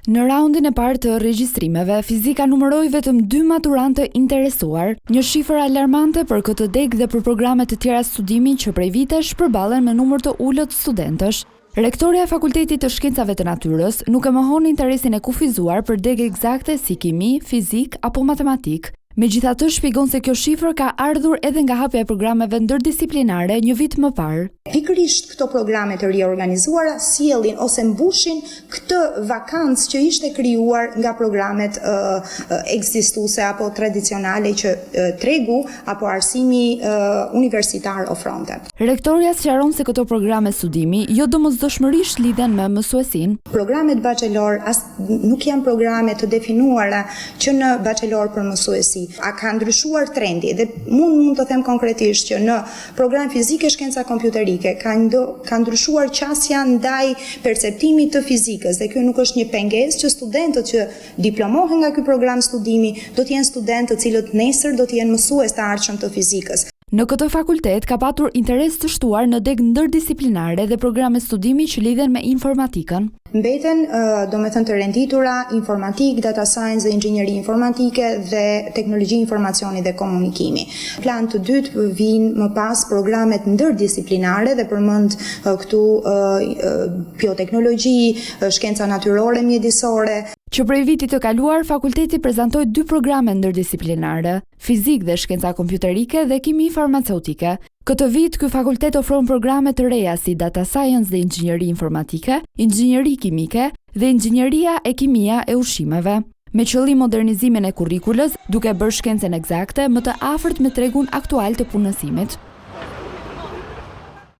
Në raundin e parë të regjistrimeve, fizika numëroi vetëm 2 maturantë interesuar, një shifër alarmante për këtë degë dhe për programe të tjera studimi që prej vitesh përballen me numër të ulët studentësh. Rektoria e Fakultetit të Shkencave të Natyrës nuk e mohon interesin e kufizuar për degë eksakte si kimi, fizik apo matematik. Megjithatë, shpjegon se kjo shifër ka ardhur edhe nga hapja e programeve ndërdisiplinare një vit më parë. Pikërisht këto programe të riorganizuara sjellin ose mbushin këtë vakancë që ishte krijuar nga programet ekzistuese apo tradicionale që tregu apo arsimi universitar ofronte. Rektoria sqaron se këto programe studimi jo domosdoshmërisht lidhen me mësuesin. Programet bachelor nuk janë programe të definuara që në bachelor për mësuesi. A ka ndryshuar trendi dhe mund të them konkretisht që në program fizike shkenca kompjuterike ka ndryshuar qasja ndaj perceptimit të fizikës dhe kjo nuk është një pengesë që studentët që diplomohen nga ky program studimi do të jenë studentë të cilët nesër do të jenë mësues të ardhshëm të fizikës. Në këtë fakultet ka patur interes të shtuar në degë ndërdisiplinare dhe programe studimi që lidhen me informatikën. Mbeten, të renditura, informatik, data science dhe inxhinieri informatike dhe teknologji informacioni dhe komunikimi. Plan të dytë vijnë më pas programet ndërdisiplinare dhe përmend këtu bioteknologji, shkenca natyrore mjedisore. Që prej vitit të kaluar, fakulteti prezantoi 2 programe ndërdisiplinare, fizik dhe shkenca kompjuterike dhe kimi farmaceutike. Këtë vit, ky fakultet ofron programe të reja si data science dhe inxhinieri informatike, inxhinieri kimike dhe inxhinieria e kimia e ushqimeve. Me qëllim modernizimin e kurrikulës, duke bërë shkencën eksakte më të afërt me tregun aktual të punësimit.